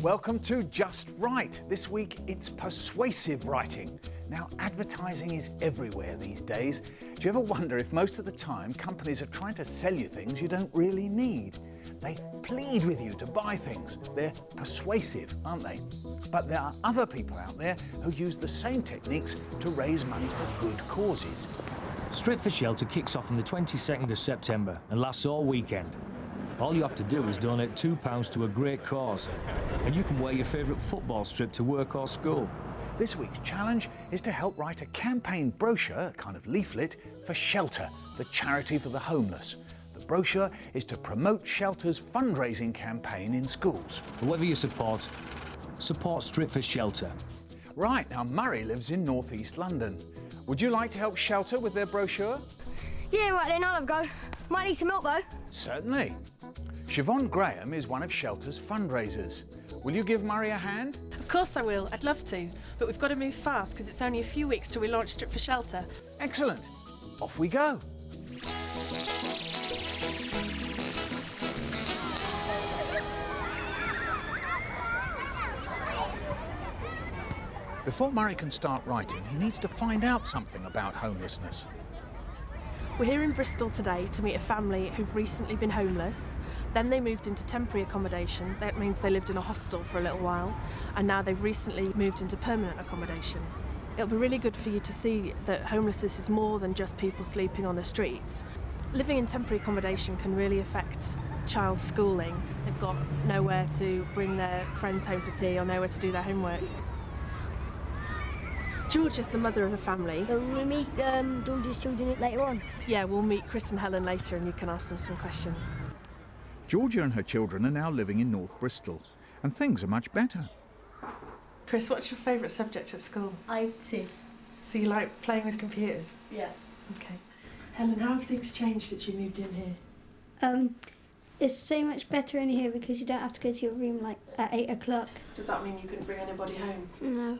Welcome to Just Right. This week it's persuasive writing. Now, advertising is everywhere these days. Do you ever wonder if most of the time companies are trying to sell you things you don't really need? They plead with you to buy things. They're persuasive, aren't they? But there are other people out there who use the same techniques to raise money for good causes. Strip for Shelter kicks off on the 22nd of September and lasts all weekend. All you have to do is donate £2 to a great cause, and you can wear your favourite football strip to work or school. This week's challenge is to help write a campaign brochure, a kind of leaflet, for Shelter, the charity for the homeless. The brochure is to promote Shelter's fundraising campaign in schools. Whoever you support Strip for Shelter. Right, now Murray lives in North East London. Would you like to help Shelter with their brochure? Yeah, right then, I'll have a go. Might need some help though. Certainly. Siobhan Graham is one of Shelter's fundraisers. Will you give Murray a hand? Of course I will, I'd love to. But we've got to move fast because it's only a few weeks till we launch Strip for Shelter. Excellent. Off we go. Before Murray can start writing, he needs to find out something about homelessness. We're here in Bristol today to meet a family who've recently been homeless. Then they moved into temporary accommodation. That means they lived in a hostel for a little while. And now they've recently moved into permanent accommodation. It'll be really good for you to see that homelessness is more than just people sleeping on the streets. Living in temporary accommodation can really affect child's schooling. They've got nowhere to bring their friends home for tea or nowhere to do their homework. George is the mother of the family. So we'll meet George's children later on. Yeah, we'll meet Chris and Helen later and you can ask them some questions. Georgia and her children are now living in North Bristol, and things are much better. Chris, what's your favourite subject at school? IT. So you like playing with computers? Yes. Okay. Helen, how have things changed since you moved in here? It's so much better in here because you don't have to go to your room like at 8 o'clock. Does that mean you couldn't bring anybody home? No.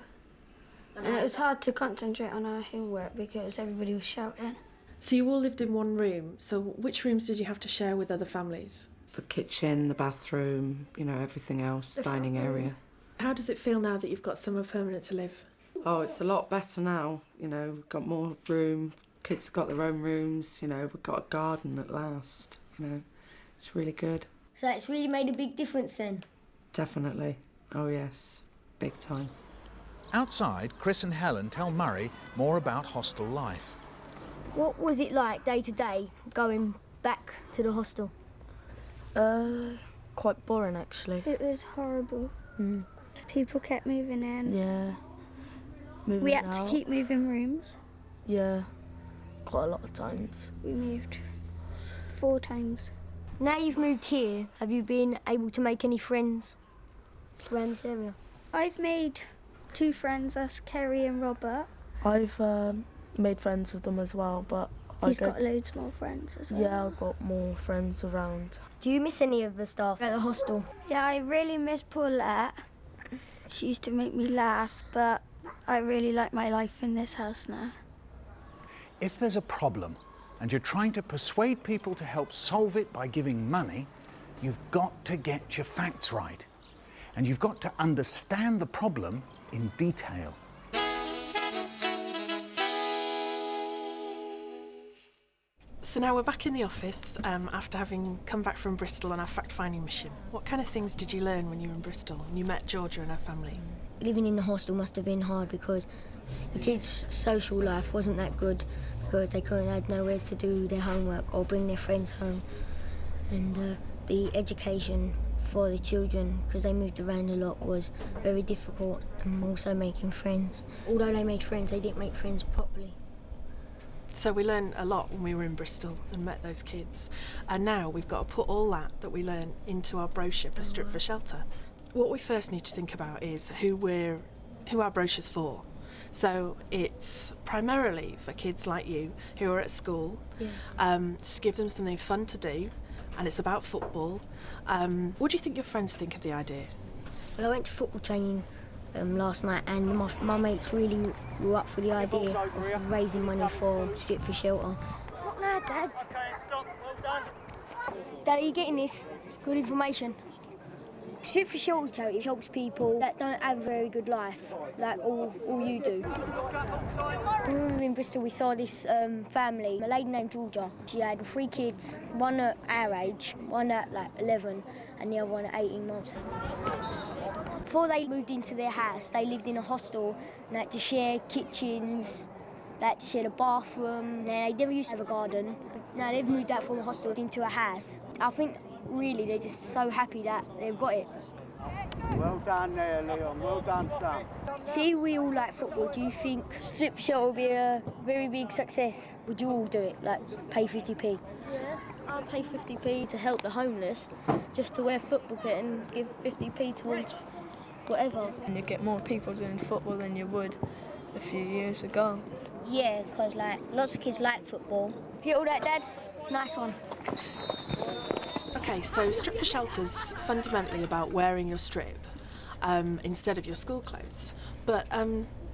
And it was hard to concentrate on our homework because everybody was shouting. So you all lived in one room, so which rooms did you have to share with other families? The kitchen, the bathroom, you know, everything else, dining area. How does it feel now that you've got somewhere permanent to live? Oh, it's a lot better now, you know, we've got more room, kids have got their own rooms, you know, we've got a garden at last, you know, it's really good. So it's really made a big difference then? Definitely, oh yes, big time. Outside, Chris and Helen tell Murray more about hostel life. What was it like day to day going back to the hostel? Quite boring actually. It was horrible. People kept moving in. Yeah. Moving We had out. to keep moving rooms. Yeah. Quite a lot of times. We moved 4 times. Now you've moved here, have you been able to make any friends around this area? I've made 2 friends, that's Kerry and Robert. I've made friends with them as well, but He's got loads more friends as well. Yeah, I've got more friends around. Do you miss any of the staff at the hostel? Yeah, I really miss Paulette. She used to make me laugh, but I really like my life in this house now. If there's a problem and you're trying to persuade people to help solve it by giving money, you've got to get your facts right. And you've got to understand the problem in detail. So now we're back in the office after having come back from Bristol on our fact-finding mission. What kind of things did you learn when you were in Bristol and you met Georgia and her family? Living in the hostel must have been hard because the kids' social life wasn't that good because they had nowhere to do their homework or bring their friends home. And the education for the children, because they moved around a lot, was very difficult, and also making friends. Although they made friends, they didn't make friends properly. So we learned a lot when we were in Bristol and met those kids. And now we've got to put all that we learned into our brochure for Strip for Shelter. What we first need to think about is who our brochure's for. So it's primarily for kids like you who are at school, to give them something fun to do, and it's about football. What do you think your friends think of the idea? Well, I went to football training last night, and my mates really were up for the idea of raising money for Strip for Shelter. What now, Dad? Okay, stop. Well done. Dad, are you getting this? Good information. Strip for Shelters charity helps people that don't have a very good life, like all you do. When we were in Bristol, we saw this family, a lady named Georgia. She had 3 kids, one at our age, one at like 11, and the other one at 18 months. Before they moved into their house, they lived in a hostel and they had to share kitchens, they had to share a bathroom. They never used to have a garden. Now they've moved out from a hostel into a house. I think really they're just so happy that they've got it. Well done there, Leon. Well done, son. See, we all like football. Do you think Strip for Shelter will be a very big success? Would you all do it, like pay 50p? Yeah, I'll pay 50p to help the homeless, just to wear football kit and give 50p towards whatever. And you get more people doing football than you would a few years ago. Yeah, because like lots of kids like football. Do you get all that, Dad? Nice one. Okay, so Strip for Shelter's fundamentally about wearing your strip instead of your school clothes. But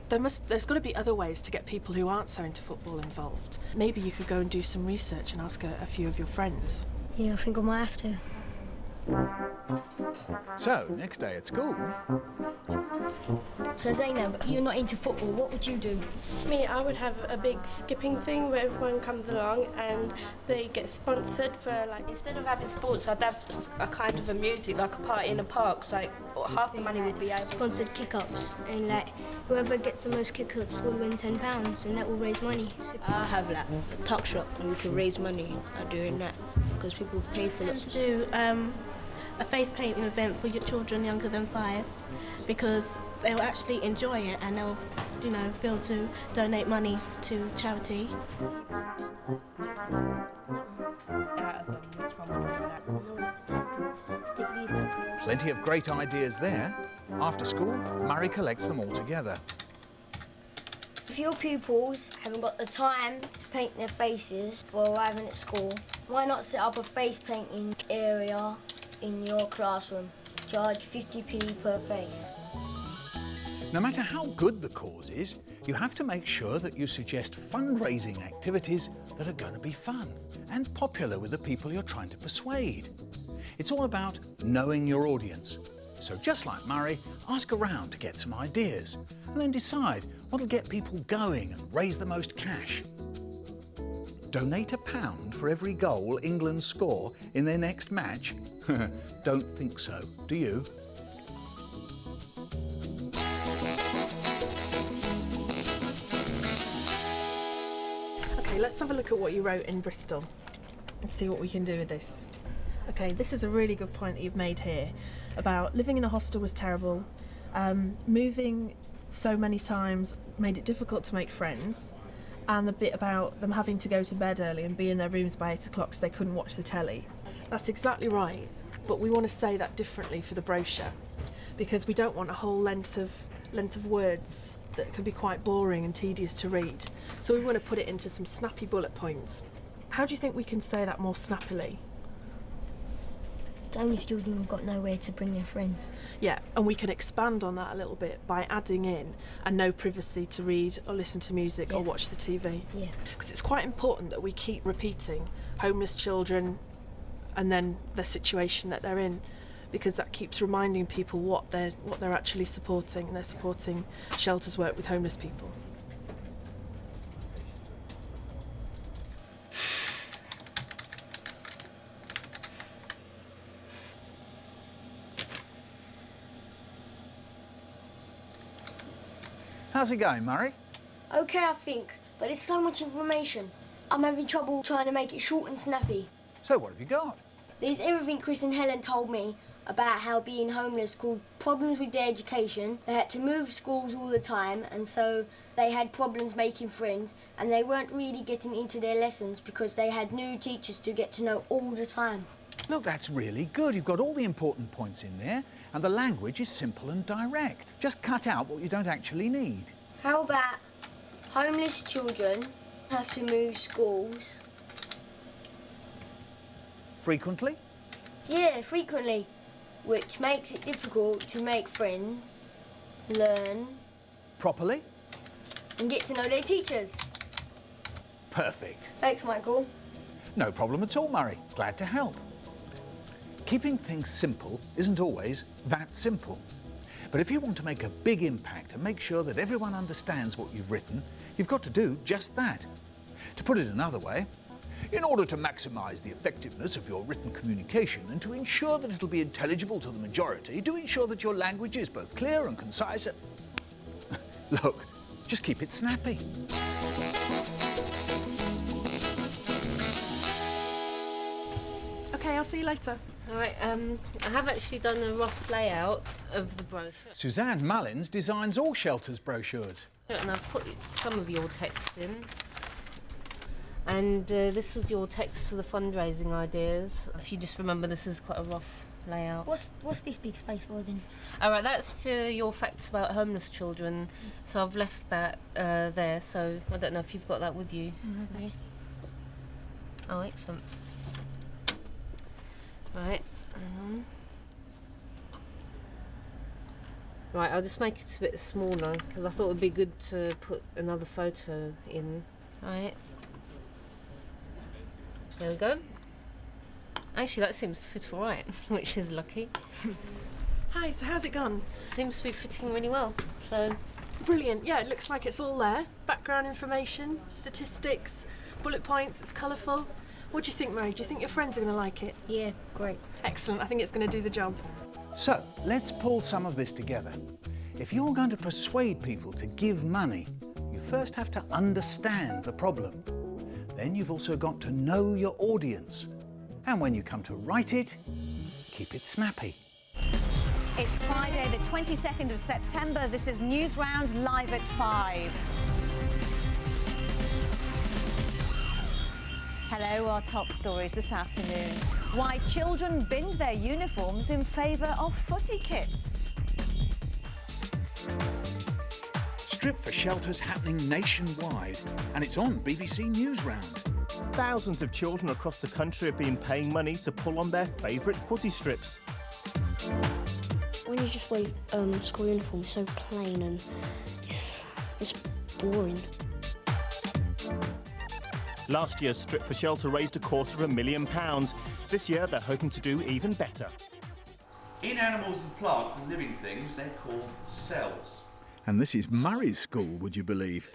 there's got to be other ways to get people who aren't so into football involved. Maybe you could go and do some research and ask a few of your friends. Yeah, I think I might have to. So, next day at school, So Zainab, you're not into football. What would you do? Me, I would have a big skipping thing where everyone comes along and they get sponsored for like... Instead of having sports, I'd have a kind of a music, like a party in a park, so like half the money would be out. Sponsored kick-ups, and like whoever gets the most kick-ups will win £10, and that will raise money. I have like a tuck shop and we can raise money by doing that because people pay for it. To do a face painting event for your children younger than 5 because they'll actually enjoy it and they'll, feel to donate money to charity. plenty of great ideas there. After school, Murray collects them all together. If your pupils haven't got the time to paint their faces for arriving at school, why not set up a face painting area in your classroom? Charge 50p per face. No matter how good the cause is, you have to make sure that you suggest fundraising activities that are going to be fun and popular with the people you're trying to persuade. It's all about knowing your audience. So just like Murray, ask around to get some ideas and then decide what'll get people going and raise the most cash. Donate £1 for every goal England score in their next match? Don't think so, do you? Okay, let's have a look at what you wrote in Bristol and see what we can do with this. Okay, this is a really good point that you've made here about living in a hostel was terrible, moving so many times made it difficult to make friends, and the bit about them having to go to bed early and be in their rooms by 8 o'clock so they couldn't watch the telly. That's exactly right, but we want to say that differently for the brochure because we don't want a whole length of words that can be quite boring and tedious to read. So we want to put it into some snappy bullet points. How do you think we can say that more snappily? The homeless children have got nowhere to bring their friends. Yeah, and we can expand on that a little bit by adding in a no privacy to read or listen to music or watch the TV. Yeah. Because it's quite important that we keep repeating homeless children and then the situation that they're in, because that keeps reminding people what they're actually supporting, and they're supporting shelters work with homeless people. How's it going, Murray? Okay, I think, but there's so much information. I'm having trouble trying to make it short and snappy. So what have you got? There's everything Chris and Helen told me about how being homeless caused problems with their education. They had to move schools all the time, and so they had problems making friends, and they weren't really getting into their lessons because they had new teachers to get to know all the time. Look, that's really good. You've got all the important points in there, and the language is simple and direct. Just cut out what you don't actually need. How about homeless children have to move schools? Frequently? Yeah, frequently, which makes it difficult to make friends, learn, Properly? and get to know their teachers. Perfect. Thanks, Michael. No problem at all, Murray. Glad to help. Keeping things simple isn't always that simple. But if you want to make a big impact and make sure that everyone understands what you've written, you've got to do just that. To put it another way, in order to maximise the effectiveness of your written communication and to ensure that it'll be intelligible to the majority, do ensure that your language is both clear and concise. Look, just keep it snappy. Okay, I'll see you later. All right, I have actually done a rough layout of the brochure. Suzanne Mullins designs all shelters' brochures. And I've put some of your text in. And this was your text for the fundraising ideas. If you just remember, this is quite a rough layout. What's this big space for then? All right, that's for your facts about homeless children. So I've left that there, so I don't know if you've got that with you. Mm-hmm. Oh, excellent. Right, hang on. Right, I'll just make it a bit smaller because I thought it would be good to put another photo in. Right. There we go. Actually, that seems to fit all right, which is lucky. Hi, so how's it gone? Seems to be fitting really well, so... Brilliant, yeah, it looks like it's all there. Background information, statistics, bullet points, it's colourful. What do you think, Mary? Do you think your friends are going to like it? Yeah, great. Excellent, I think it's going to do the job. So, let's pull some of this together. If you're going to persuade people to give money, you first have to understand the problem. Then you've also got to know your audience. And when you come to write it, keep it snappy. It's Friday, the 22nd of September. This is News Round, live at 5. Hello, our top stories this afternoon. Why children binned their uniforms in favour of footy kits. Strip for Shelters happening nationwide, and it's on BBC News Round. Thousands of children across the country have been paying money to pull on their favourite footy strips. When you just wear school uniform, it's so plain and it's boring. Last year's Strip for Shelter raised £250,000. This year they're hoping to do even better. In animals and plants and living things, they're called cells. And this is Murray's school, would you believe?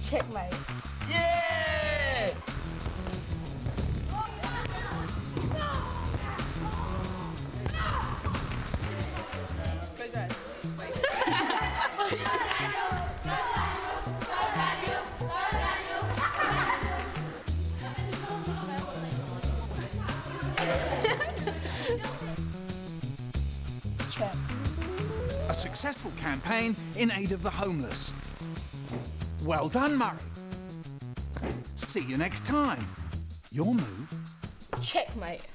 Checkmate. Yeah! A successful campaign in aid of the homeless. Well done, Murray. See you next time. Your move. Checkmate.